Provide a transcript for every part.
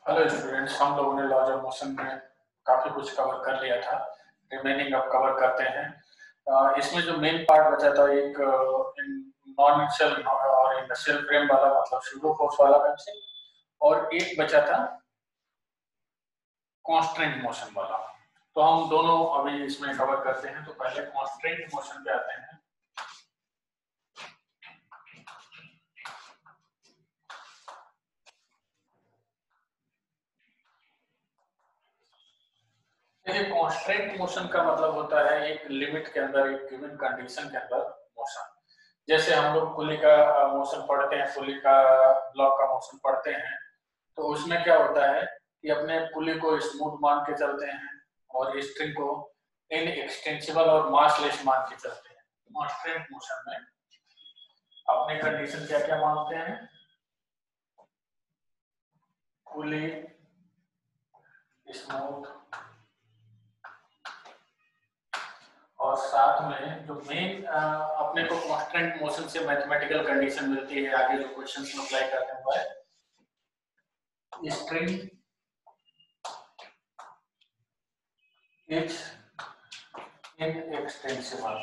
Hello students, हम लोगों ने लॉज ऑफ मोशन में काफी कुछ कवर कर लिया था। रिमेनिंग अब कवर करते हैं। इसमें जो मेन पार्ट बचा था एक नॉन इनिशियल और इंडस्ट्रियल फ्रेम वाला, मतलब स्यूडो फोर्स वाला कंसेप्ट, और एक बचा था कॉन्स्ट्रेंट मोशन वाला। तो हम दोनों अभी इसमें कवर करते हैं। तो पहले कॉन्स्ट्रेंट मोशन पे आते हैं। देखिए, कॉन्स्ट्रेंट मोशन का मतलब होता है एक लिमिट के अंदर, एक गिवन कंडीशन के अंदर मोशन। जैसे हम लोग पुली का मोशन पढ़ते हैं, पुली का ब्लॉक का मोशन पढ़ते हैं, तो उसमें क्या होता है कि अपने पुली को स्मूथ मान के चलते हैं और स्ट्रिंग को इनएक्सटेंसिबल और मासलेस मान के चलते हैं। कॉन्स्ट्रेंट मोशन में अपने कंडीशन क्या क्या मानते हैं? पुली स्मूथ, और साथ में जो मेन अपने को कॉन्स्टेंट मोशन से मैथमेटिकल कंडीशन मिलती है, आगे जो क्वेश्चंस में अप्लाई करते हुए, string is inextensible.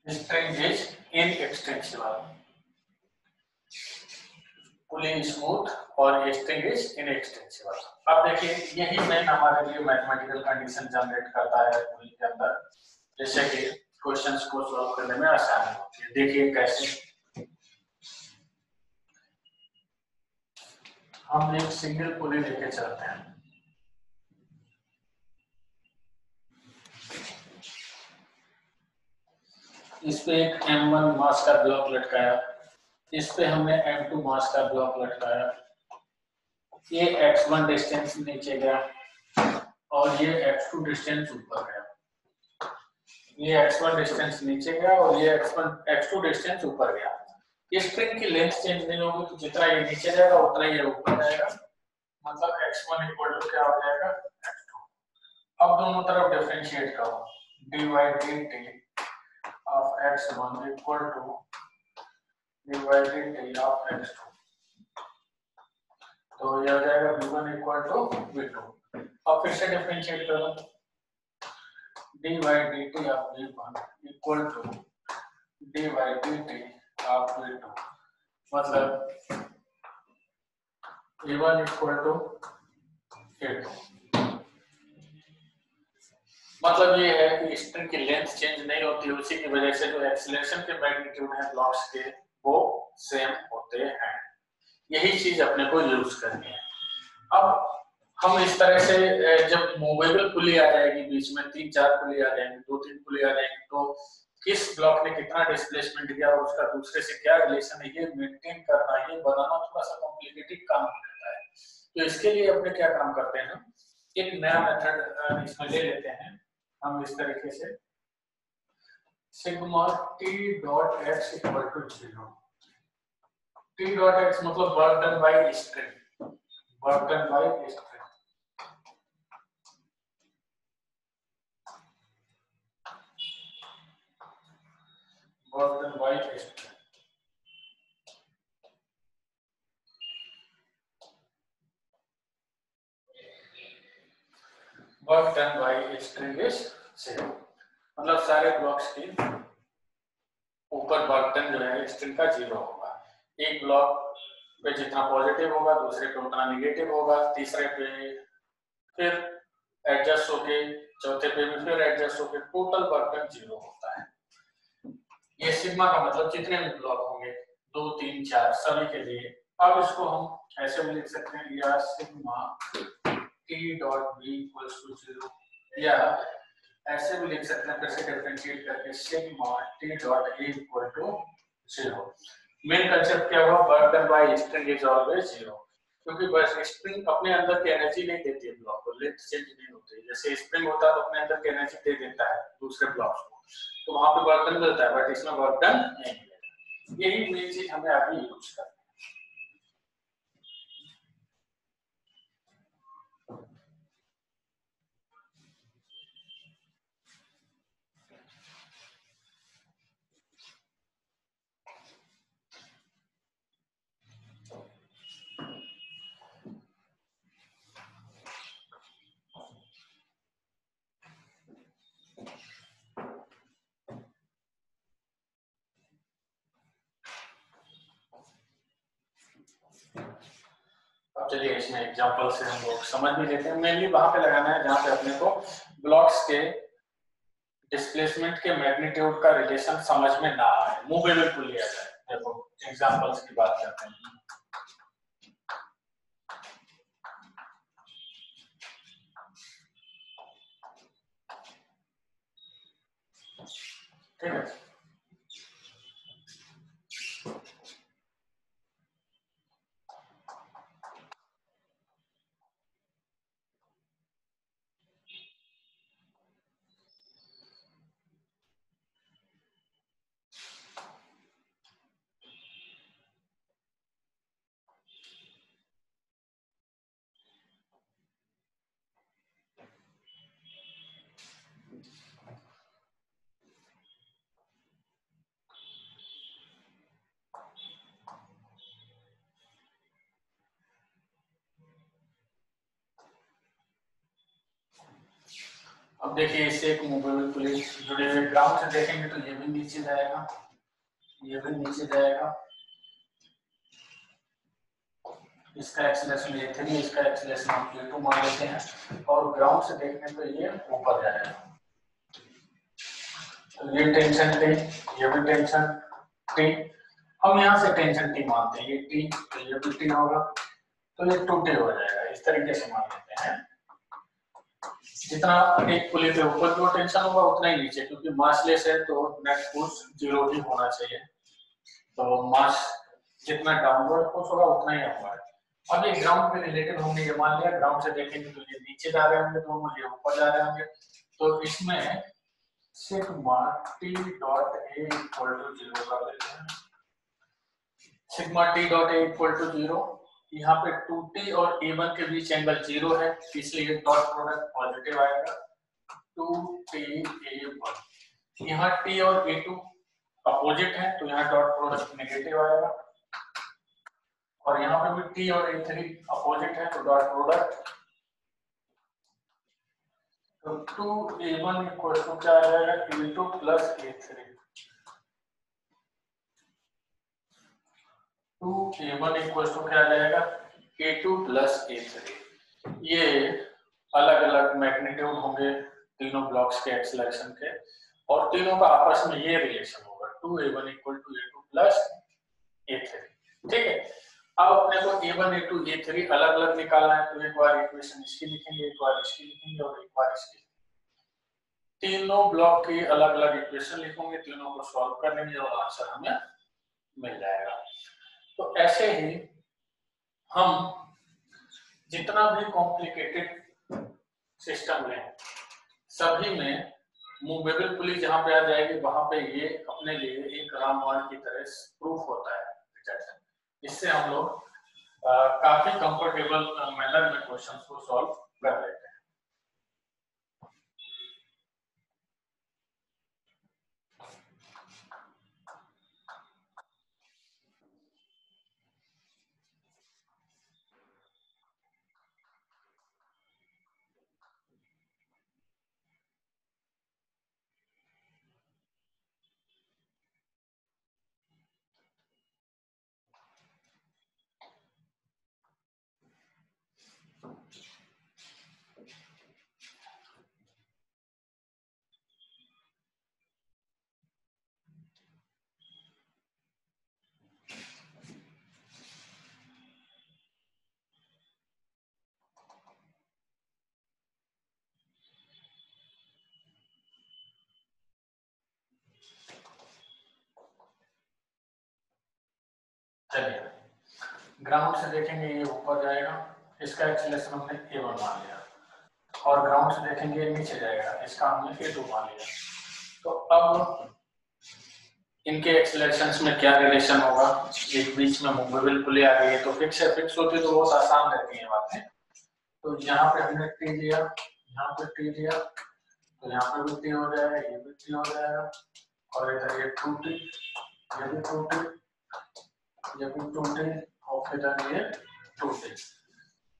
String is inextensible, pulley smooth और स्ट्रिंग इज इनएक्सटेंसिबल। अब देखिए, यही मेन हमारे लिए मैथमेटिकल कंडीशन जनरेट करता है पुली के अंदर, जैसे कि क्वेश्चंस को सॉल्व करने में आसानी होती है। देखिए कैसे। हम एक सिंगल पुली लेके चलते हैं। इस पे एक M1 मास का ब्लॉक लटकाया, इस पे हमने M2 मास का ब्लॉक लटकाया। ये X1 डिस्टेंस नीचे गया और ये X2 डिस्टेंस ऊपर गया। ये X1 डिस्टेंस नीचे गया और ये X2 डिस्टेंस ऊपर गया। इस स्ट्रिंग की लेंथ चेंज नहीं होगी, तो जितना ये नीचे जाएगा उतना ये ऊपर जाएगा। मतलब X1 इक्वल टू क्या हो जाएगा? X2। अब दोनों तरफ डिफरेंशिएट करो। dy dt of X1 equal two divided dy of X2। तो ये हो जाएगा v1 इक्वल टू v2। अब फिर से डिफरेंशिएट करो। dy dt of v1 equal to dy dt of v2। मतलब v1 इक्वल टू v2। मतलब ये है कि स्ट्रिंग की लेंथ चेंज नहीं होती, उसी की वजह से जो एक्सीलरेशन के मैग्नीट्यूड है ब्लॉक्स के, वो सेम होते हैं। यही चीज अपने को यूज करनी है। अब हम इस तरह से जब मूवेबल पुली आ जाएगी, बीच में 3-4 पुली आ जाएंगी, 2-3 पुली आ जाएंगी, तो किस ब्लॉक ने कितना डिस्प्लेसमेंट दिया और उसका दूसरे से क्या रिलेशन है, ये मेंटेन करना, ये बनाना थोड़ा सा कॉम्प्लिकेटेड काम रहता है। तो इसके लिए अपने क्या काम करते हैं, एक नया मेथड इसमें ले लेते हैं हम इस तरीके से। Sigma t dot x equal to 0। t dot x मतलब work done by string, work done by string. Work done by string. Work done by string is 0। मतलब सारे ब्लॉक्स की ऊपर वर्क डन जो है स्ट्रिंग का 0 होगा। एक ब्लॉक पे जितना पॉजिटिव होगा, दूसरे पे उतना निगेटिव होगा, तीसरे पे फिर एडजस्ट होके, चौथे पे भी फिर एडजस्ट होके टोटल वर्क डन 0 होता है। ये सिग्मा का मतलब जितने भी ब्लॉक होंगे, 2, 3, 4 सभी के लिए। अब इसको हम ऐसे भी लिख सकते हैं, या sigma T dot B equals to 0, या ऐसे भी लिख सकते हैं फिर से डिफरेंशिएट करके, sigma T dot A equal to 0। Main concept क्या हुआ, work done by string is always 0, क्योंकि बस स्प्रिंग अपने अंदर की एनर्जी नहीं देती है ब्लॉक को, लेंथ चेंज नहीं होती। जैसे स्प्रिंग होता है तो अपने अंदर की एनर्जी दे देता है दूसरे ब्लॉक्स को, तो वहां पे वर्क डन मिलता है, बट इसमें वर्क डन नहीं मिलेगा। यही मेन चीज हमें आगे यूज करना है। चलिए इसमें एग्जांपल से हम लोग समझ भी लेते हैं। मेनली वहां पे लगाना है जहां पे अपने को ब्लॉक्स के डिस्प्लेसमेंट के मैग्नीट्यूड का रिलेशन समझ में ना आए, मूवेबल पुली आ जाए। देखो एग्जांपल्स की बात करते हैं। ठीक है, अब देखिए इससे एक मूवेबल पुली जुड़े हुए ग्राउंड से देखेंगे तो ये भी नीचे जाएगा, ये भी नीचे जाएगा, इसका एक्सीलरेशन a3, इसका एक्सीलरेशन हम a2 मान लेते हैं, और ग्राउंड से देखने तो ये ऊपर जाएगा। तो ये टेंशन टी, ये भी टेंशन टी, हम यहाँ से टेंशन टी मानते हैं, ये टी तो ये भी टी होगा, तो ये 2t हो जाएगा। इस तरीके से मान लेते हैं। जितना एक पुली पे ऊपर की ओर टेंशन होगा उतना ही नीचे, क्योंकि मासलेस है तो नेट फोर्स 0 ही होना चाहिए। तो मास जितना डाउनवर्ड फोर्स होगा उतना ही अपवर्ड। अब ये ग्राउंड के रिलेटेड हमने ये मान लिया, ग्राउंड से देखेंगे तो ये नीचे जा रहे होंगे दोनों, ये ऊपर जा रहे होंगे। तो इसमें sigma T dot A equal to 0 कर देते हैं। Sigma T dot A equal to 0, यहाँ पे 2t और a1 के बीच एंगल 0 है, इसलिए डॉट प्रोडक्ट पॉजिटिव आएगा। 2t a1, यहाँ t और a2 अपोजिट है तो यहाँ डॉट प्रोडक्ट नेगेटिव आएगा, और यहाँ पे भी t और a3 अपोजिट है तो डॉट प्रोडक्ट, तो 2a1 इक्वल टू क्या आ जाएगा, a2 plus a3। 2a1 equal to क्या आ जाएगा, a2 प्लस a3। ये अलग अलग मैग्नीट्यूड होंगे तीनों ब्लॉक्स के एक्सेलरेशन के, और तीनों का आपस में ये रिलेशन होगा 2a1 equal to a2 plus a3। ठीक है, अब अपने को a1 a2 a3 अलग अलग निकालना है, तो एक बार इक्वेशन इसकी लिखेंगे, एक बार इसकी लिखेंगे और एक बार इसकी। तीनों ब्लॉक की अलग अलग इक्वेशन लिखेंगे, तीनों को सॉल्व कर लेंगे और आंसर हमें मिल जाएगा। तो ऐसे ही हम जितना भी कॉम्प्लिकेटेड सिस्टम लें सभी में मूवेबल पुली जहां पे आ जाएगी वहां पे ये अपने लिए एक रामबाण की तरह प्रूफ होता है रिजल्ट। इससे हम लोग काफी कंफर्टेबल मैनर में क्वेश्चंस को सॉल्व कर लेते हैं। चलिए ग्राउंड से देखेंगे ये ऊपर जाएगा, इसका एक्सीलरेशन हमने a1 मान लिया, और ग्राउंड से देखेंगे ये नीचे जाएगा, इसका हमने a2 मान लिया। तो अब इनके एक्सीलरेशंस में क्या रिलेशन होगा, एक बीच में मूवेबल पुली आ गई है तो फिक्स है, फिक्स होती तो बहुत आसान रहती है बातें। तो यहाँ पे हमने टी लिया, यहाँ पे टी लिया, तो यहाँ पे भी टी हो जाएगा, ये भी टी हो जाएगा, और इधर ये 2t, ये भी 2t, ये भी 2t, और फिर ये 2t।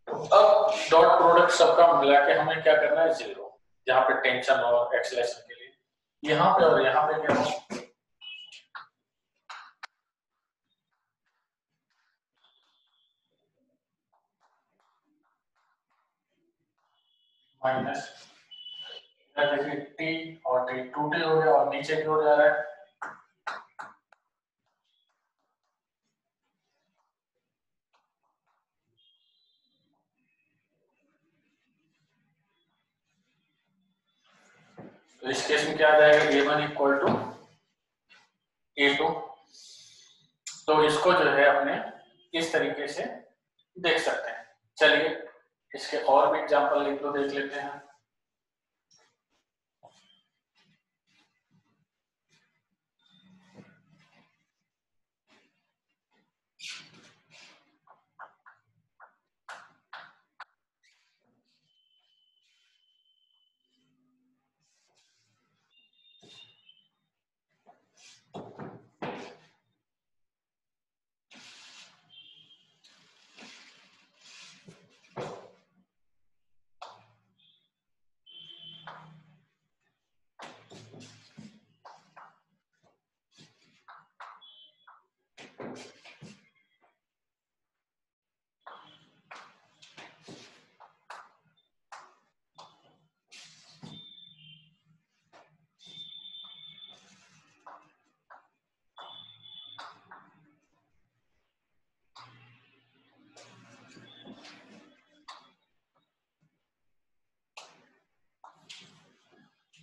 तो अब डॉट प्रोडक्ट सबका मिला के हमें क्या करना है, 0, जहाँ पे टेंशन और एक्सीलरेशन के लिए। यहाँ पे और यहाँ पे क्या हो, माइनस देखिए टी और टी 2t हो गया और नीचे की ओर जा रहा है तो इस केस में क्या आ जाएगा a1 इक्वल टू a2। तो इसको जो है अपने इस तरीके से देख सकते हैं। चलिए इसके और भी एग्जांपल लिख लो, देख लेते हैं।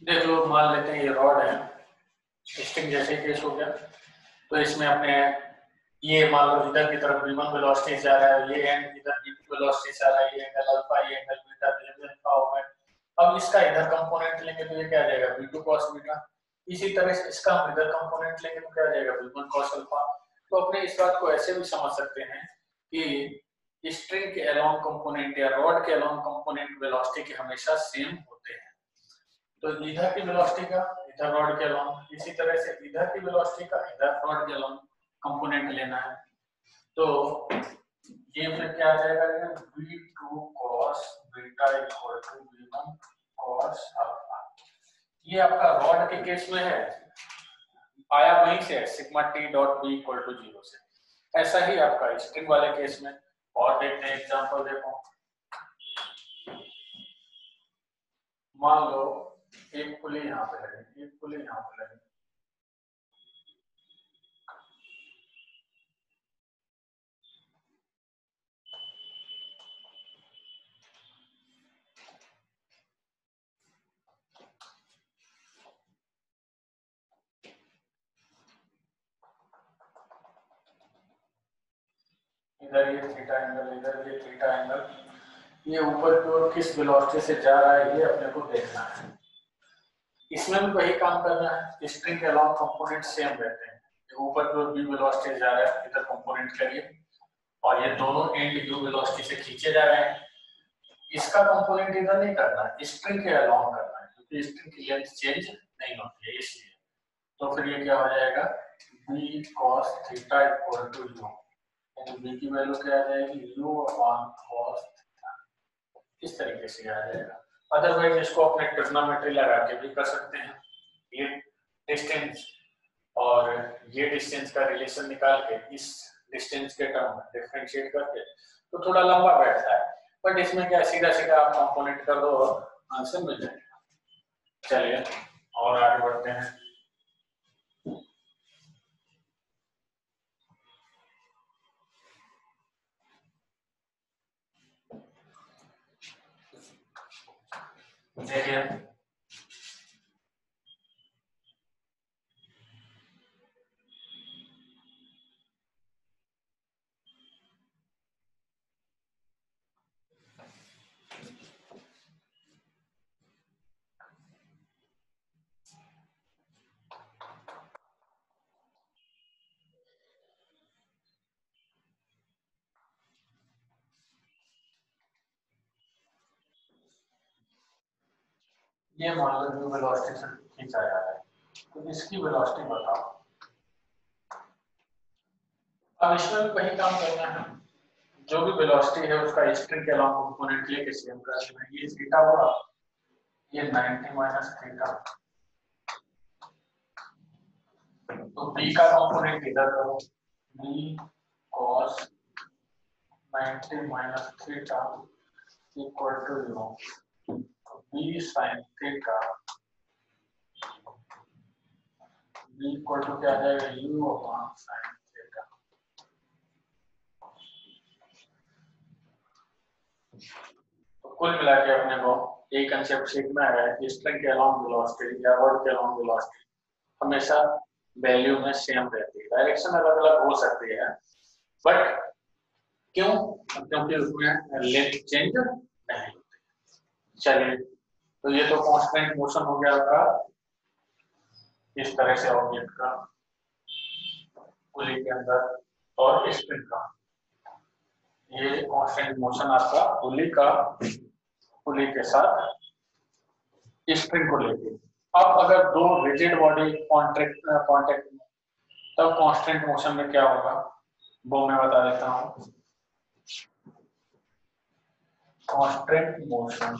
देख लो, मान लेते हैं ये रॉड है, स्ट्रिंग जैसे केस हो गया। तो इसमें अपने ये मान लो इधर की तरफ v1 वेलोसिटी से आ रहा है, ये एंड इधर v2 वेलोसिटी से आ रहा है, ये एंगल अल्फा, ये एंगल बीटा, ये भी अल्फा होगा। अब इसका इधर कंपोनेंट लेंगे तो ये क्या आ जाएगा v2 cos बीटा। इसी तरह से इसका हम इधर कंपोनेंट लेंगे तो क्या आ जाएगा v1 cos अल्फा। तो अपने इस बात को ऐसे भी समझ सकते हैं कि स्ट्रिंग के अलोंग कंपोनेंट या रॉड के अलोंग कंपोनेंट वेलोसिटी के हमेशा सेम होते हैं। तो इधर की वेलोसिटी का इधर रॉड के अलोंग, इसी तरह से इधर की वेलोसिटी का इधर रॉड के अलोंग कंपोनेंट लेना है। तो ये फिर क्या आ जाएगा v2 cos beta equal to v1 cos alpha. ये आपका रॉड के केस में है, आया वहीं से sigma t dot b equal to 0 से। ऐसा ही आपका स्ट्रिंग वाले केस में। और देखते हैं एग्जांपल, देखो मान लो एक पुली यहाँ पे लगी, एक पुली यहाँ पे लगी, इधर ये थीटा एंगल, इधर ये थीटा एंगल, ये ऊपर की ओर किस वेलोसिटी से जा रहा है ये अपने को देखना है। इसमें भी वही काम करना है, स्ट्रिंग के अलोंग कंपोनेंट सेम रहते हैं। ऊपर की ओर v वेलोसिटी जा रहा है, इधर कंपोनेंट करिए, और ये दोनों एंड u वेलोसिटी से खींचे जा रहे हैं। इसका कंपोनेंट इधर नहीं करना, स्ट्रिंग के अलोंग करना है, क्योंकि स्ट्रिंग की लेंथ चेंज नहीं होती है इसलिए। तो फिर ये क्या हो जाएगा v cos theta equal to u, यानी v की वैल्यू क्या आ जाएगी u अपॉन cos थीटा। इस तरीके से आ जाएगा। अदरवाइज इसको अपने ट्रिग्नोमेट्री लगा के भी कर सकते हैं। ये डिस्टेंस और ये डिस्टेंस का रिलेशन निकाल के इस डिस्टेंस के टर्म में डिफरेंशिएट करके तो थोड़ा लंबा बैठता है, बट इसमें क्या सीधा सीधा आप कंपोनेंट कर दो और आंसर मिल जाएगा। चलिए और आगे बढ़ते हैं। देखिए ये मान लो जो वेलोसिटी से खींचा जा रहा है, तो इसकी वेलोसिटी बताओ। अब इसमें भी वही काम करना है, जो भी वेलोसिटी है उसका स्ट्रिंग के अलोंग कंपोनेंट लेके सेम कर देना है। ये थीटा हुआ, ये 90 माइनस थीटा, तो b का कंपोनेंट इधर करो, b cos 90 minus theta equal to 0। B sine theta B equal to क्या आ जाएगा यू अपॉन साइन थीटा। तो कुल मिला के अपने को एक कंसेप्ट सीखना है कि स्ट्रिंग के अलोंग वेलोसिटी या रॉड के अलोंग वेलोसिटी हमेशा वैल्यू में सेम रहती है। डायरेक्शन अलग अलग हो सकती है बट क्यों? क्योंकि उसमें लेंथ चेंज नहीं होती। चलिए, तो ये तो कांस्टेंट मोशन हो गया आपका इस तरह से ऑब्जेक्ट का पुली के अंदर और स्प्रिंग का। ये कांस्टेंट मोशन आपका पुली के साथ स्प्रिंग को लेके। अब अगर दो रिजिड बॉडी कांटेक्ट में, तब कांस्टेंट मोशन में क्या होगा वो मैं बता देता हूं। Constant motion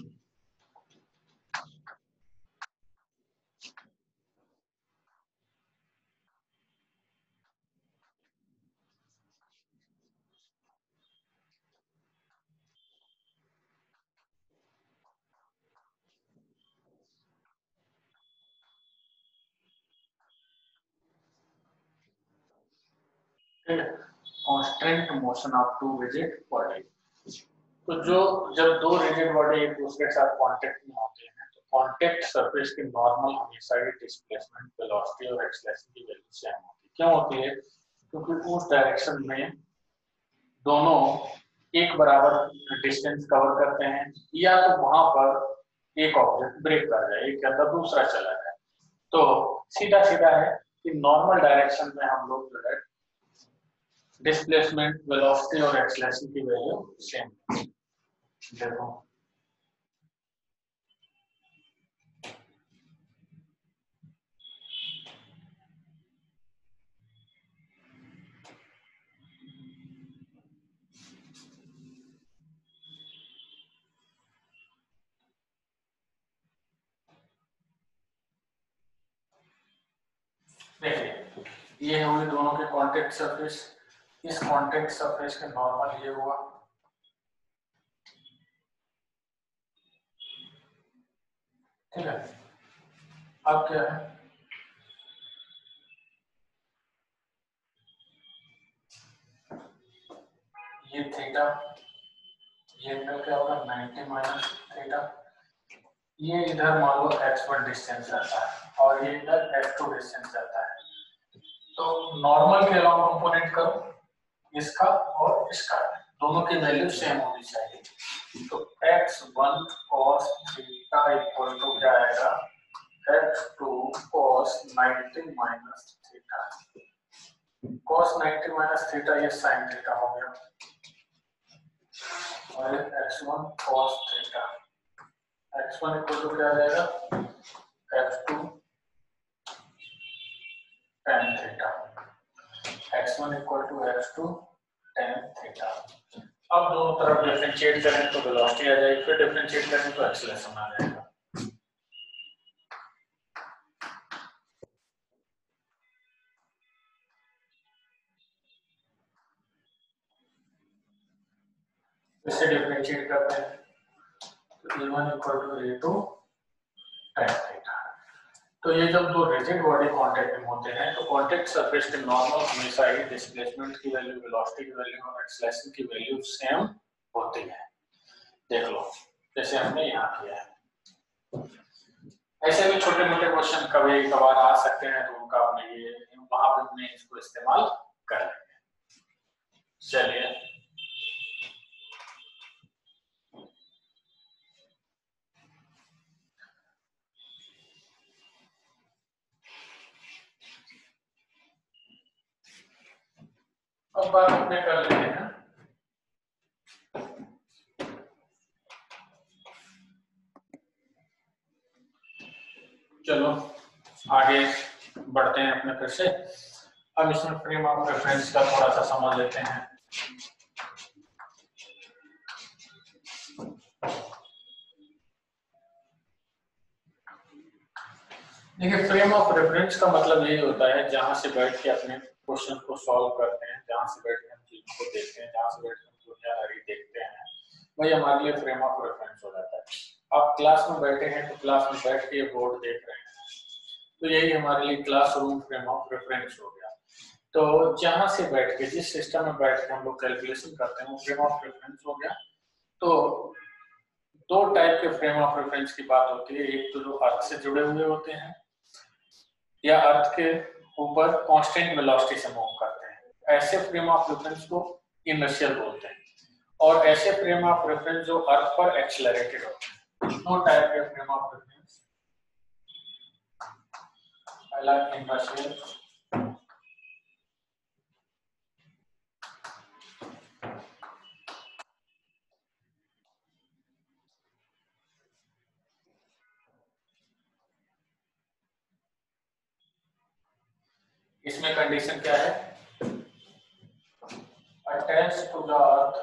constant motion of two rigid body. तो जब दो रिजिड बॉडी एक दूसरे के साथ कांटेक्ट में होते हैं तो कांटेक्ट सरफेस की नॉर्मल हमेशा ही डिस्प्लेसमेंट वेलोसिटी और एक्सेलरेशन की वैल्यू सेम होती है। क्यों होती है? क्योंकि उस डायरेक्शन में दोनों एक बराबर डिस्टेंस कवर करते हैं या तो वहां पर एक ऑब्जेक्ट ब्रेक कर जाए, एक के अंदर दूसरा चला जाए। तो सीधा सीधा है कि नॉर्मल डायरेक्शन में हम लोग जो है डिस्प्लेसमेंट वेलोसिटी और एक्सेलरेशन की वैल्यू सेम। देखो देखिए, ये हुई दोनों के कांटेक्ट सरफेस। इस कांटेक्ट सरफेस के नॉर्मल ये हुआ, ठीक है। अब क्या है, ये थीटा, ये एंगल क्या होगा 90 माइनस थीटा। ये इधर मान लो x1 डिस्टेंस रहता है और ये इधर x2 डिस्टेंस रहता है। तो नॉर्मल के अलोंग कंपोनेंट करो, इसका और इसका, दोनों की वैल्यू सेम होनी चाहिए। तो x1 cos theta equal to क्या आएगा x2 cos 90 minus theta. cos 90 minus theta ये sin थीटा हो गया और x1 cos theta. x1 equal to क्या आ जाएगा x2 tan theta. x1 equal to x2 tan theta. अब दोनों तरफ डिफरेंशिएट करें तो वेलोसिटी आ जाएगी, फिर डिफरेंशिएट करें तो एक्सेलरेशन आ जाएगा। इससे डिफरेंशिएट करते हैं तो a1 equal to a2 tan theta. तो ये जब दो रिजिड बॉडी कांटेक्ट में होते हैं तो कांटेक्ट सरफेस के नॉर्मल हमेशा ही डिस्प्लेसमेंट की वैल्यू, वेलोसिटी की वैल्यू और एक्सेलरेशन की वैल्यू सेम होती है। देख लो जैसे हमने यहाँ किया है। ऐसे भी छोटे मोटे क्वेश्चन कभी कभार आ सकते हैं तो उनका अपने ये वहां पे अपने इसको इस्तेमाल कर लेंगे। चलिए, अब बात अपने कर लेते हैं। चलो आगे बढ़ते हैं अपने फिर से। अब इसमें फ्रेम ऑफ रेफरेंस का थोड़ा सा समझ लेते हैं। देखिए, फ्रेम ऑफ रेफरेंस का मतलब यही होता है जहां से बैठ के अपने क्वेश्चन को सॉल्व करते हैं, जहां से बैठ के हम चीजों को देखते हैं, जहां से बैठ के हम दुनियादारी देखते हैं, वही हमारे लिए फ्रेम ऑफ रेफरेंस हो जाता है। आप क्लास में बैठे हैं तो क्लास में बैठ के बोर्ड देख रहे हैं, तो यही हमारे लिए क्लासरूम फ्रेम ऑफ रेफरेंस हो गया। तो जहां से बैठ के, जिस सिस्टम में बैठ के हम लोग कैलकुलेशन करते हैं वो फ्रेम ऑफ रेफरेंस हो गया। तो दो टाइप के फ्रेम ऑफ रेफरेंस की बात होती है, एक तो जो अर्थ से जुड़े हुए होते हैं या अर्थ के ऊपर कांस्टेंट वेलोसिटी से मूव करते हैं, ऐसे फ्रेम ऑफ रेफरेंस को इनर्शियल बोलते हैं। और ऐसे फ्रेम ऑफ रेफरेंस जो अर्थ पर एक्सेलरेटेड होते हैं। दो टाइप के फ्रेम ऑफ रेफरेंस, पहला इनर्शियल, इसमें कंडीशन क्या है, attached to the earth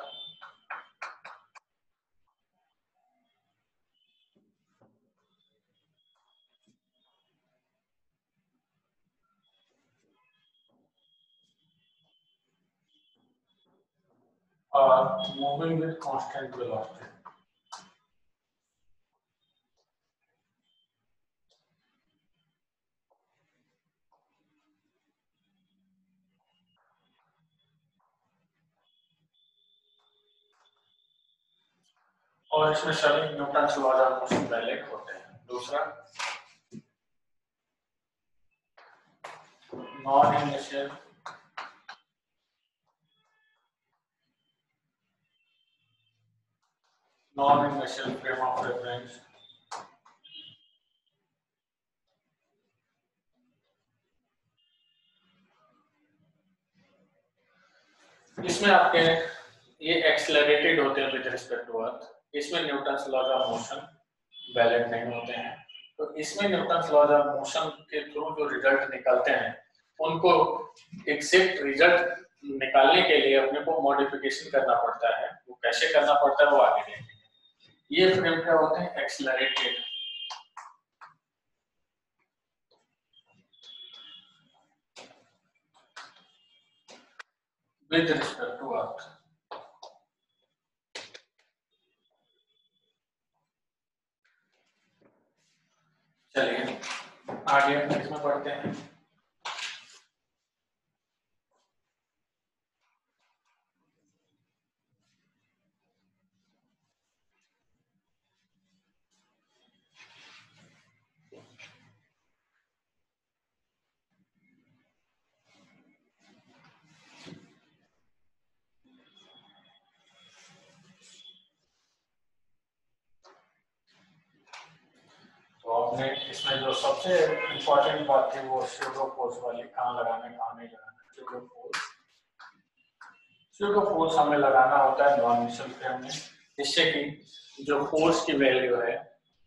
are moving with constant velocity. और इसमें सभी Newton laws of motion valid होते हैं। दूसरा non inertial, frame of reference, इसमें आपके ये एक्सेलरेटेड होते हैं विद रिस्पेक्ट टू अर्थ, इसमें Newton laws of motion valid नहीं होते हैं। तो इसमें न्यूटन लॉज ऑफ मोशन के थ्रू जो रिजल्ट निकलते हैं उनको एग्जैक्ट रिजल्ट निकालने के लिए अपने को मॉडिफिकेशन करना पड़ता है। वो कैसे करना पड़ता है वो आगे देखेंगे। ये फ्रेम क्या होते हैं, accelerated, with respect to earth. चलिए आगे इसमें पढ़ते हैं। तो आपने इसमें जो सबसे इम्पोर्टेंट बात थी वो स्यूडो फोर्स वाली, कहाँ लगाना कहाँ नहीं लगाना। स्यूडो फोर्स हमें लगाना होता है नॉन इनर्शियल फ्रेम में, जिससे कि जो फोर्स की वैल्यू है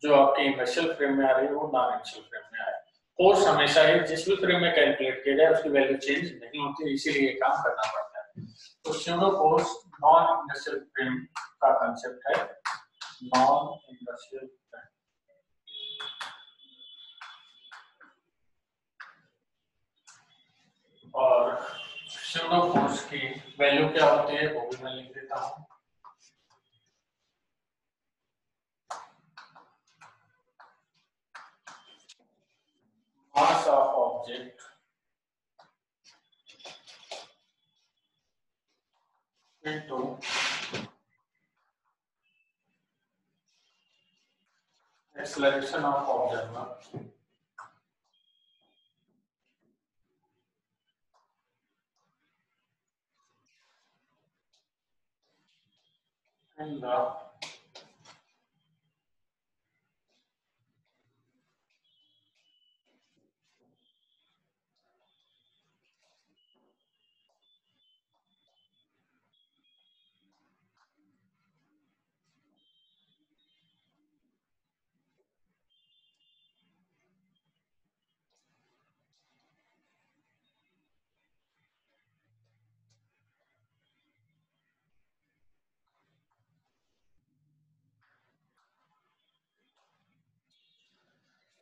जो आपके इनर्शियल फ्रेम में आ रही है वो नॉन इनर्शियल फ्रेम में आए। फोर्स हमेशा ही जिस भी फ्रेम में कैलकुलेट किया जाए उसकी वैल्यू चेंज नहीं होती, इसीलिए ये काम करना पड़ता है। तो pseudo force non inertial frame का कंसेप्ट है, नॉन इनर्शियल फ्रेम। और स्यूडो फोर्स की वैल्यू क्या होती है वो भी मैं लिख देता हूं। Mass of object into acceleration of observer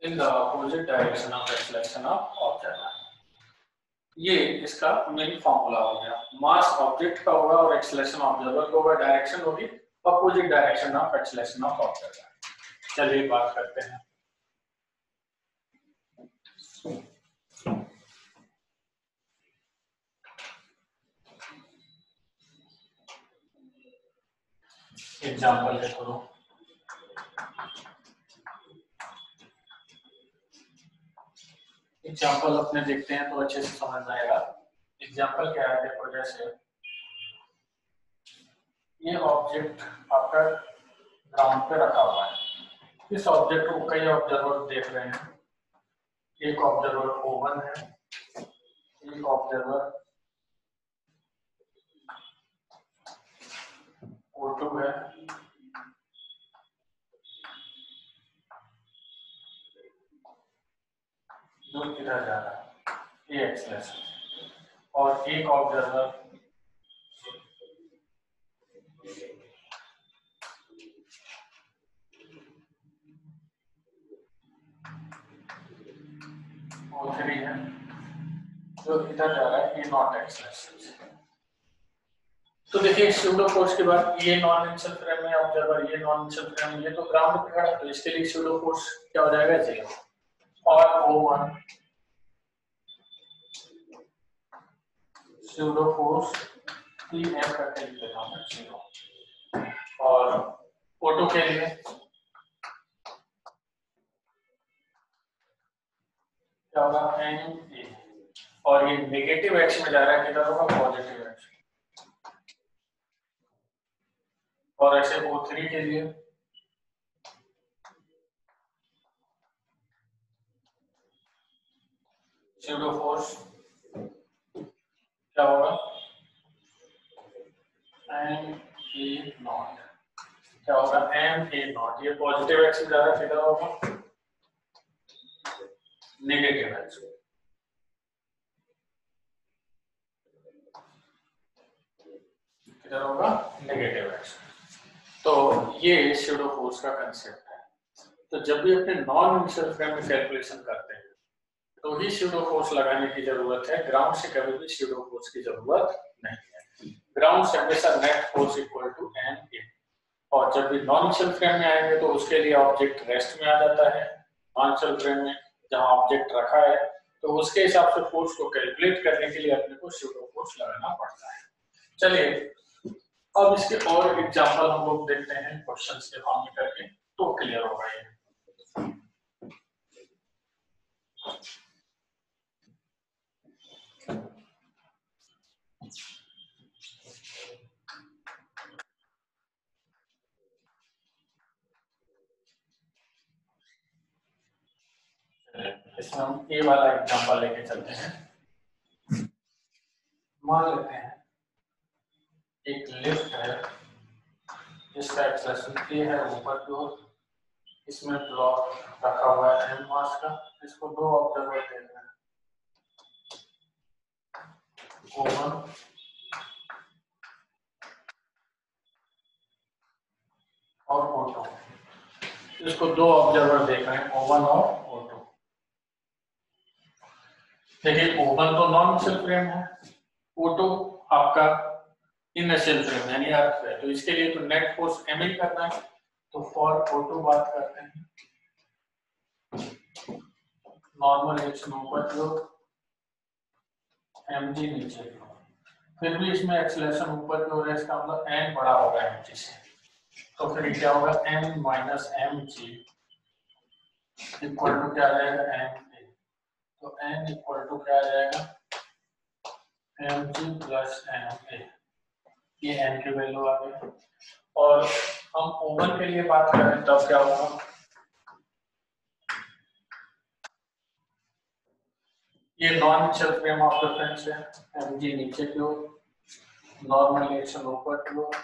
in the opposite direction of acceleration of observer. ये इसका मेन फॉर्मूला हो गया। मास ऑब्जेक्ट का होगा और एक्सेलरेशन ऑब्जर्वर का होगा, डायरेक्शन होगी opposite direction of acceleration of observer. चलिए बात करते हैं। एग्जाम्पल के थ्रू एग्जाम्पल अपने देखते हैं तो अच्छे से समझ में आएगा। एग्जाम्पल क्या है, देखो जैसे ये ऑब्जेक्ट आपका ग्राउंड पे रखा हुआ है। इस ऑब्जेक्ट को कई ऑब्जर्वर देख रहे हैं। एक ऑब्जर्वर O1 है, एक ऑब्जर्वर O2 है, जो किधर जा रहा है, ये एक्सलेशन, और एक ऑब्जर्वर O3 है, जो इधर जा रहा है, ये नॉट एक्सलेशन। तो देखिए स्यूडो फोर्स के बाद ये नॉन इनिशियल फ्रेम में ऑब्जर्वर, ये नॉन इनिशियल फ्रेम, ये तो ग्राउंड पे खड़ा है, तो इसके लिए स्यूडो फोर्स क्या हो जाएगा, 0। और O1 स्यूडो फोर्स Tm करके लिख देता हूं 0। और O2 के लिए क्या होगा, Na, और ये नेगेटिव एक्स में जा रहा है, किधर होगा, पॉजिटिव एक्स। और ऐसे O3 के लिए स्यूडो फोर्स क्या होगा, Ma0, क्या होगा, Ma0। ये पॉजिटिव एक्स में जा रहा है, किधर होगा, नेगेटिव एक्स। किधर होगा, नेगेटिव एक्स। तो ये स्यूडो फोर्स का कंसेप्ट है। तो जब भी अपने नॉन इनिशियल फ्रेम में कैलकुलेशन करते हैं तो ही स्यूडो फोर्स लगाने की जरूरत है, ग्राउंड से कभी भी स्यूडो फोर्स की जरूरत नहीं है। ग्राउंड से हमेशा net force equal to Na। और जब भी नॉन इनिशियल फ्रेम में आएंगे तो उसके लिए ऑब्जेक्ट रेस्ट में आ जाता है। नॉन इनिशियल फ्रेम में जहां ऑब्जेक्ट रखा है तो उसके हिसाब से फोर्स को कैलकुलेट करने के लिए अपने को स्यूडो फोर्स लगाना पड़ता है। चलिए अब इसके और एग्जांपल हम लोग देखते हैं क्वेश्चंस के फॉर्म में करके, तो क्लियर होगा ये। इसमें हम ए वाला एग्जांपल लेके चलते हैं। मान लेते हैं एक लिफ्ट है जिसका एक्सेलरेशन a है ऊपर की ओर, इसमें ब्लॉक रखा हुआ है m मास का, इसको दो ऑब्जर्वर देख रहे हैं, O1 और O2। इसको दो ऑब्जर्वर देख रहे हैं, O1 और O2। देखिए O1 तो नॉन इनिशियल फ्रेम है, O2 आपका इनिशियल फ्रेम यानी अर्थ है, तो इसके लिए तो नेट फोर्स m ही करना है। तो फॉर O2 बात करते हैं, नॉर्मल एक्शन ऊपर की ओर, mg नीचे की ओर। फिर भी इसमें एक्सेलरेशन ऊपर की ओर है, इसका मतलब n बड़ा होगा mg से, तो फिर क्या होगा, n minus mg equal to क्या आ जाएगा, ma। तो n इक्वल टू क्या आ जाएगा, mg प्लस ma। ये n की वैल्यू आ गई। और हम O1 के लिए बात करें तब क्या होगा, ये non initial frame of reference है, mg नीचे की ओर, नॉर्मल एक्शन ऊपर की ओर।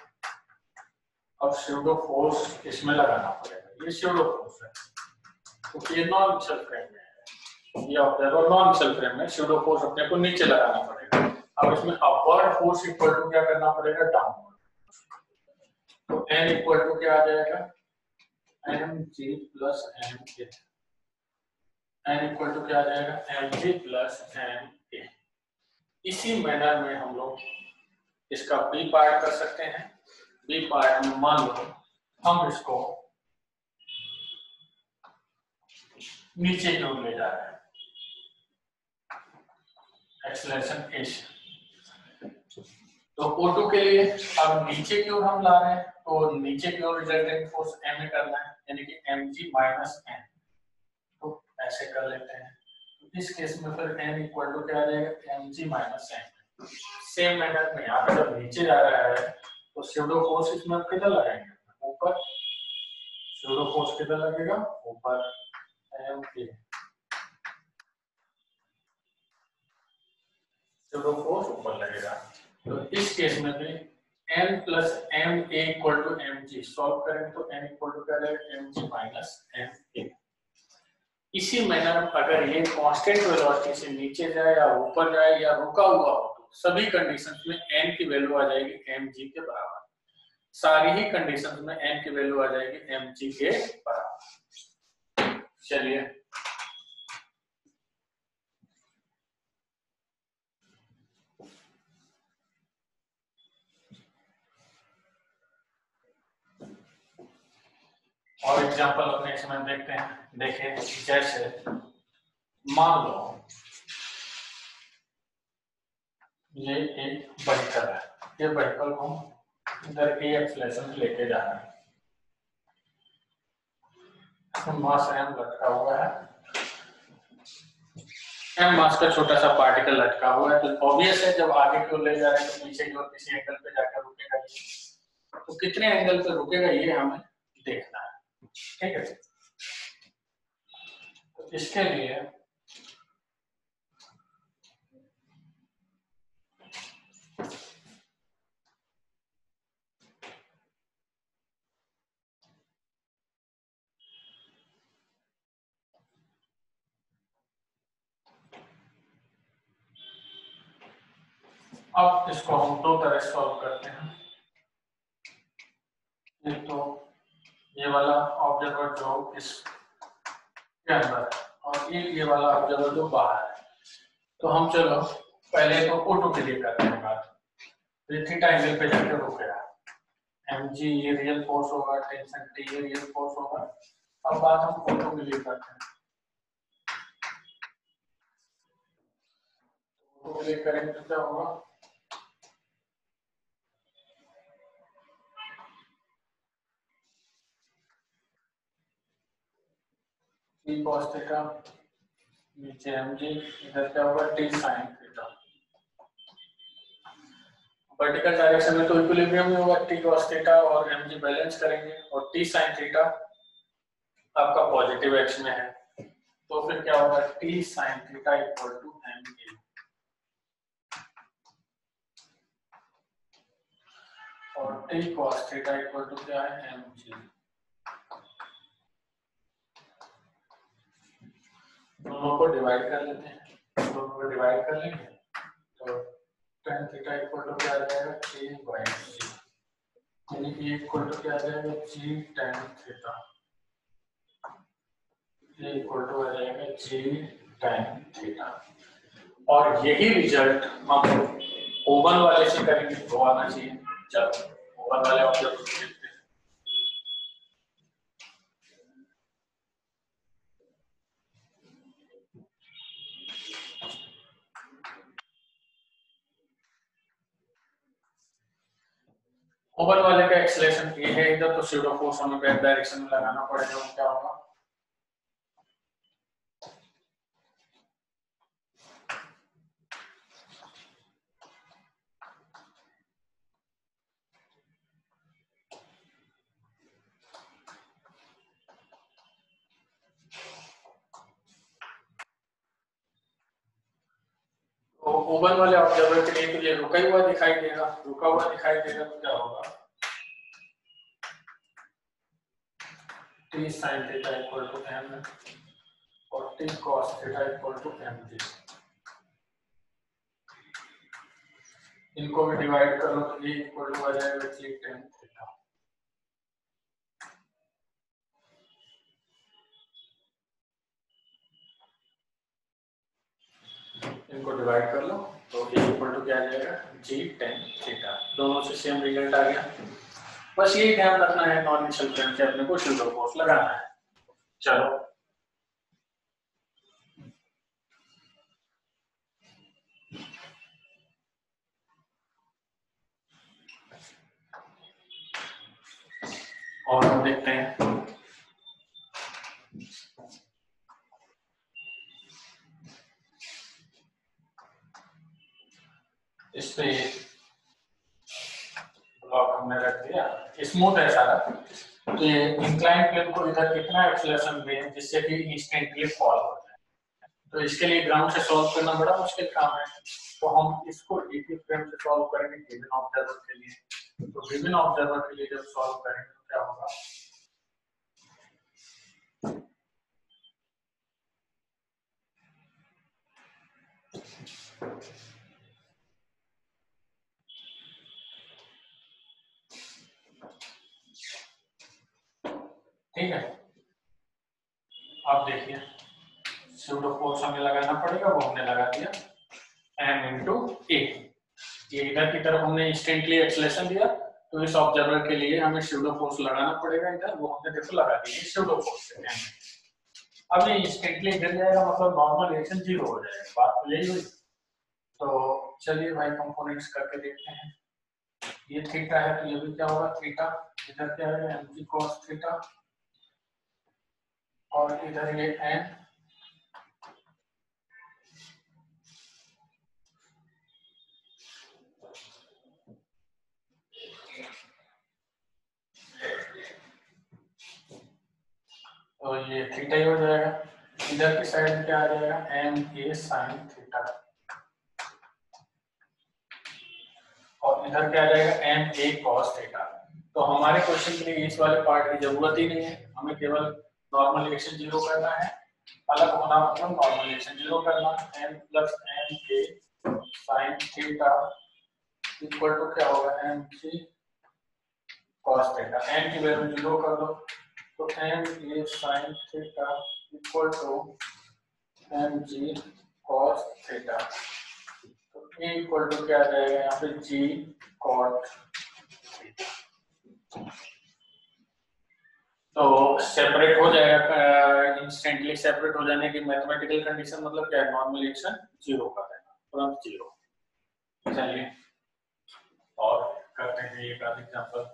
अब स्यूडो फोर्स इसमें लगाना पड़ेगा, ये स्यूडो फोर्स है क्योंकि ये नॉन इनिशियल फ्रेम में है, ये ऑब्जर्वर नॉन इनिशियल फ्रेम में, स्यूडो फोर्स अपने को नीचे लगाना पड़ेगा। अब इसमें अपवर्ड फोर्स इक्वल टू क्या करना पड़ेगा, डाउनवर्ड। तो n इक्वल टू क्या आ जाएगा, mg plus ma। n equal to क्या आ जाएगा, mg प्लस ma। इसी मैनर में हम लोग इसका बी पार्ट कर सकते हैं। बी पार्ट में मान लो हम इसको नीचे की ओर ले जा रहा है, एक्सेलरेशन एच। तो O2 के लिए अब नीचे की ओर हम ला रहे हैं, तो नीचे की ओर रिजल्टेंट फोर्स m करना है, यानी कि mg माइनस n। तो ऐसे कर लेते हैं, तो इस केस में फिर n इक्वल टू क्या आ जाएगा, mg minus n। Same manner में यहाँ पे जब नीचे जा रहा है तो स्यूडो फोर्स इसमें किधर लगाएंगे, ऊपर। स्यूडो फोर्स किधर लगेगा, ऊपर, m स्यूडो फोर्स ऊपर लगेगा। तो इस केस में भी n plus m a equal to m g, solve करेंगे तो n इक्वल टू क्या रहेगा, m g minus m a. इसी मैनर अगर ये कांस्टेंट वेलोसिटी से नीचे जाए या ऊपर जाए या रुका हुआ हो तो सभी कंडीशंस में n की वैल्यू आ जाएगी mg के बराबर। सारी ही कंडीशंस में n की वैल्यू आ जाएगी mg के बराबर। चलिए और एग्जांपल अपने इसमें देखते हैं। देखिए जैसे मान लो ये एक व्हीकल है, ये व्हीकल को इधर की एक्सेलरेशन लेके जा रहा है, मास m लटका हुआ है, m मास का छोटा सा पार्टिकल लटका हुआ है। तो ऑब्वियस है जब आगे की ओर ले जा रहे हैं तो पीछे की ओर किसी एंगल पे जाकर रुकेगा, तो कितने एंगल पे रुकेगा ये हमें देखना है, ठीक है। तो इसके लिए अब इसको हम दो तरह सॉल्व करते हैं। एक तो ये वाला ऑब्जर्वर जो इस के अंदर और ये वाला ऑब्जर्वर जो बाहर है। तो हम चलो पहले तो O2 के लिए करते हैं बात। तो थीटा एंगल पे जाकर रुकेगा, mg ये रियल फोर्स होगा, टेंशन T ये रियल फोर्स होगा। अब बात हम O2 के लिए करते हैं। O2 के लिए करेंगे तो क्या होगा, T cos थीटा, नीचे mg, इधर क्या होगा T sin theta. Vertical direction में तो इक्विलिब्रियम में होगा, T cos थीटा और mg बैलेंस करेंगे, और T sin थीटा आपका पॉजिटिव एक्स में है, तो फिर क्या होगा T sin theta equal to mg, और T cos theta equal to क्या है, mg। दोनों को डिवाइड कर लेते हैं, दोनों को डिवाइड कर लेंगे तो tan थीटा इक्वल टू क्या आ जाएगा, a बाय c, यानी कि इक्वल टू क्या आ जाएगा, g tan theta, a equal to आ जाएगा g tan थीटा। और यही रिजल्ट हम ओवन वाले से करेंगे तो आना चाहिए। चलो ओवन वाले ऑब्जेक्ट को देखते हैं। ओवन वाले का एक्सेलरेशन ये है, इधर तो स्यूडो फोर्स हमें बैक डायरेक्शन में लगाना पड़ेगा, तो क्या होगा, तो ओवन वाले ऑब्जर्वर के लिए तो ये रुका हुआ दिखाई देगा, रुका हुआ दिखाई देगा तो क्या होगा, T sin theta equal to m और T cos theta equal to mg। इनको भी डिवाइड कर लो तो ये इक्वल टू आ जाएगा g tan थीटा। इनको डिवाइड कर लो तो ये इक्वल टू क्या आ जाएगा, g tan थीटा। दोनों से सेम रिजल्ट आ गया। बस यही ध्यान रखना है, नॉन इनिशियल फ्रेम से अपने को स्यूडो फोर्स लगाना है। चलो इस पे ब्लॉक हमने रख दिया, स्मूथ है सारा। तो ये इंक्लाइन प्लेन को इधर कितना एक्सेलरेशन दें जिससे कि इंस्टेंटली फॉल हो जाए, तो इसके लिए ग्राउंड से सॉल्व करना बड़ा मुश्किल काम है। तो हम इसको एक ही फ्रेम से सॉल्व करेंगे गिवन ऑब्जर्वर के लिए। तो गिवन ऑब्जर्वर के लिए जब सॉल्व करेंगे तो क्या होगा, ठीक है। अब देखिए सूडो फोर्स हमें लगाना पड़ेगा, वो हमने लगा दिया m इंटू ए। ये इधर की तरफ हमने इंस्टेंटली एक्सेलरेशन दिया, तो इस ऑब्जर्वर के लिए हमें सूडो फोर्स लगाना पड़ेगा इधर, वो हमने देखो लगा दिया सूडो फोर्स से। अब ये इंस्टेंटली गिर जाएगा, मतलब नॉर्मल रिएक्शन जीरो हो जाएगा, बात तो यही हुई। तो चलिए भाई कंपोनेंट्स करके देखते हैं। ये थीटा है तो ये भी क्या होगा थीटा, इधर क्या है mg cos थीटा, और इधर ये n, तो ये थीटा ही हो जाएगा। इधर की साइड में क्या आ जाएगा एम ए साइन थीटा, और इधर क्या आ जाएगा एम ए कॉस थीटा। तो हमारे क्वेश्चन के लिए इस वाले पार्ट की जरूरत ही नहीं है, हमें केवल नॉर्मल रिएक्शन जीरो करना है। अलग होना मतलब नॉर्मल रिएक्शन जीरो करना, m plus m a sine theta equal to क्या होगा m g cos theta. M की वैल्यू जीरो कर दो, तो m a sine theta equal to m g cos theta. तो ए इक्वल टू क्या आ जाएगा यहाँ पे जी कॉट थीटा। तो सेपरेट हो जाएगा, इंस्टेंटली सेपरेट हो जाने की मैथमेटिकल कंडीशन मतलब क्या है, नॉर्मल रिएक्शन जीरो कर देना, तुरंत जीरो। चलिए और करते हैं एक आध एग्जांपल।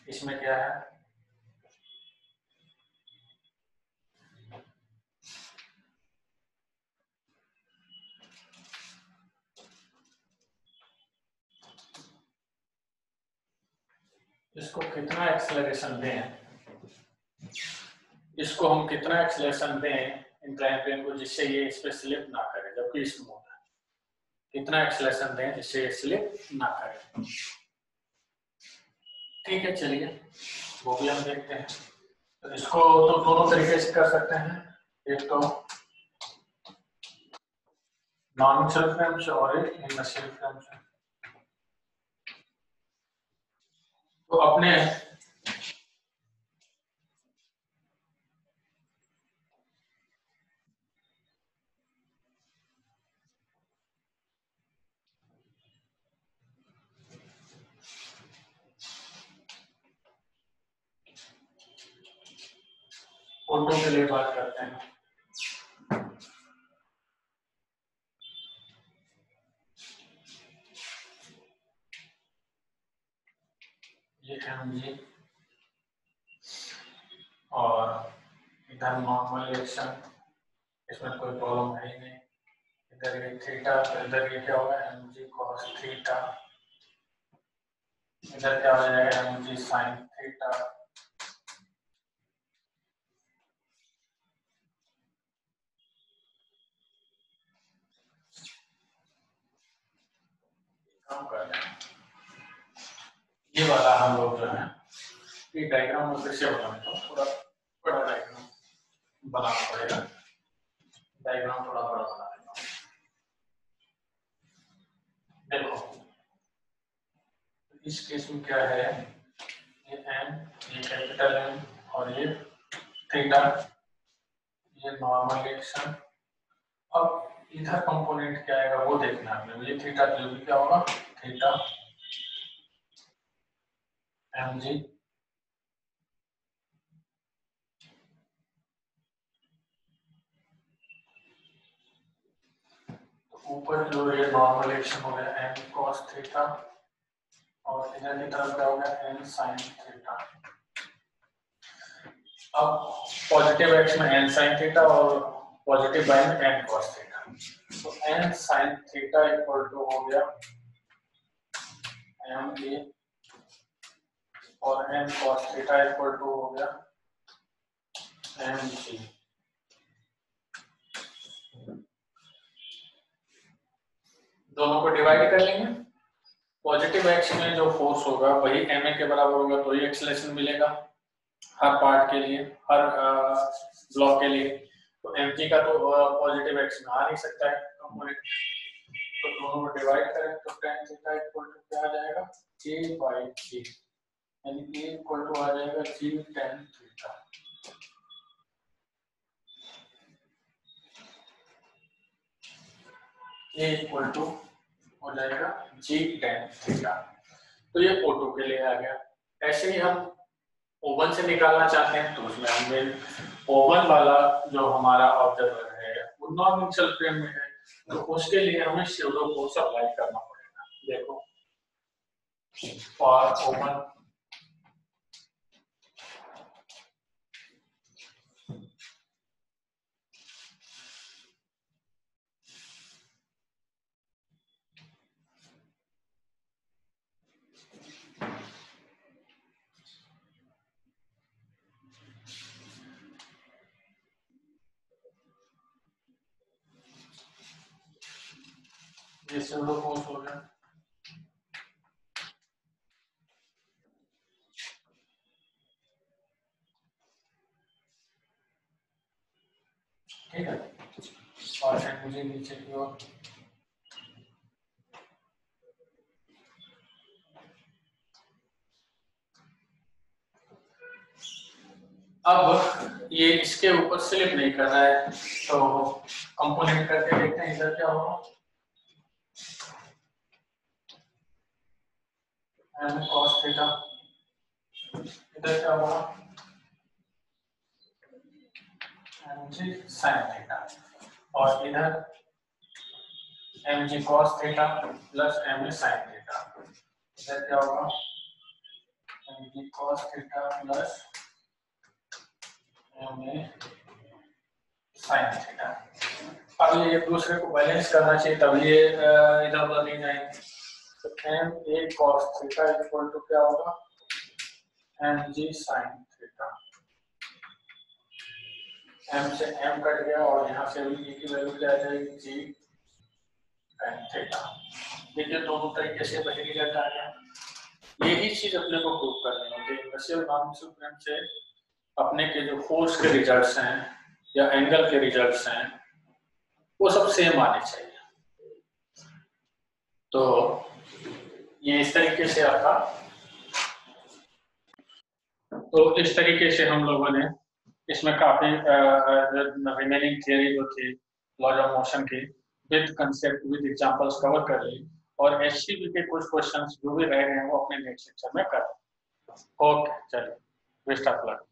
इसमें क्या है, इसको कितना एक्सेलरेशन दें, इसको हम कितना एक्सेलरेशन दें इंक्लाइन प्लेन को जिससे ये इस पे स्लिप ना करे, जबकि स्मूथ है। कितना एक्सेलरेशन दें जिससे ये स्लिप ना करे। ठीक है चलिए वो भी हम देखते हैं। तो इसको तो दोनों तरीके से कर सकते हैं, एक तो नॉन सेल्फ फ्रेम से और एक इन सेल्फ फ्रेम से। तो अपने फोटो के लिए बात करते हैं। ये एम जी और इधर नॉर्मल रिएक्शन, इसमें कोई प्रॉब्लम है ही नहीं। इधर ये थीटा, तो इधर ये क्या होगा एम जी कॉस थीटा, इधर क्या हो जाएगा एम जी साइन थीटा। काम कर रहे हैं ये वाला हम लोग जो है, ये डायग्राम में फिर से बना देता हूँ, थोड़ा बड़ा डायग्राम बनाना पड़ेगा, डायग्राम थोड़ा बड़ा बना देता हूँ। देखो इस केस में क्या है, ये एम, ये कैपिटल एम और ये थीटा, ये नॉर्मल रिएक्शन। अब इधर कंपोनेंट क्या आएगा वो देखना है, ये थीटा जो भी क्या होगा थीटा एम जी ऊपर जो ये नॉर्मल रिएक्शन हो गया एम कॉस थीटा, और इधर की तरफ क्या हो गया एम साइन थीटा। अब पॉजिटिव एक्स में n sin थीटा और पॉजिटिव वाई में n cos थीटा, तो n sin theta equal to हो गया m a और n cos theta equal to हो गया m g। दोनों को डिवाइड कर लेंगे, पॉजिटिव एक्स में जो फोर्स होगा वही ma के बराबर होगा, तो ये एक्सेलरेशन मिलेगा हर पार्ट के लिए, हर ब्लॉक के लिए। तो mg का तो पॉजिटिव एक्स में आ नहीं सकता है कंपोनेंट, तो दोनों को डिवाइड करें तो tan थीटा इक्वल टू क्या आ जाएगा k बाई g, यानी k इक्वल टू आ जाएगा g tan theta. k equal to हो जाएगा g tan थीटा। तो ये O2 के लिए आ गया। ऐसे ही हम O1 से निकालना चाहते हैं, तो उसमें हमें O1 वाला जो हमारा ऑब्जर्वर है वो नॉन म्यूचुअल फ्रेम में है, तो उसके लिए हमें स्यूडो फोर्स अप्लाई करना पड़ेगा। देखो फॉर O1 ये स्यूडो फोर्स हो गया। ठीक है, और फिर मुझे नीचे की ओर अब ये इसके ऊपर स्लिप नहीं कर रहा है, तो कंपोनेंट करके देखते हैं इधर क्या होगा। m cos थीटा, इधर क्या होगा mg sin थीटा, और इधर mg cos theta plus ma sin theta, इधर क्या होगा mg cos theta plus ma sin theta. अब ये एक दूसरे को बैलेंस करना चाहिए, तब ये इधर उधर नहीं जाएंगे। तो ma cos theta equal to क्या होगा mg sin थीटा, m से m कट गया और यहाँ से भी e की वैल्यू क्या आ जाएगी g sin थीटा। देखिए दोनों तरीके से वही रिजल्ट आ गया। यही चीज अपने को प्रूव करनी होगी, इनर्शियल नॉन म्यूचुअल फ्रेम से अपने के जो फोर्स के रिजल्ट्स हैं या एंगल के रिजल्ट्स हैं वो सब सेम आने चाहिए। तो ये इस तरीके से आपका, तो इस तरीके से हम लोगों ने इसमें काफी रिमेनिंग थियरी जो थी लॉज ऑफ मोशन की with concept with examples cover कर ली, और एचसीबी के कुछ क्वेश्चंस जो भी रह गए हैं वो अपने नेक्स्ट लेक्चर में कर। ओके, चलिए, बेस्ट ऑफ लक।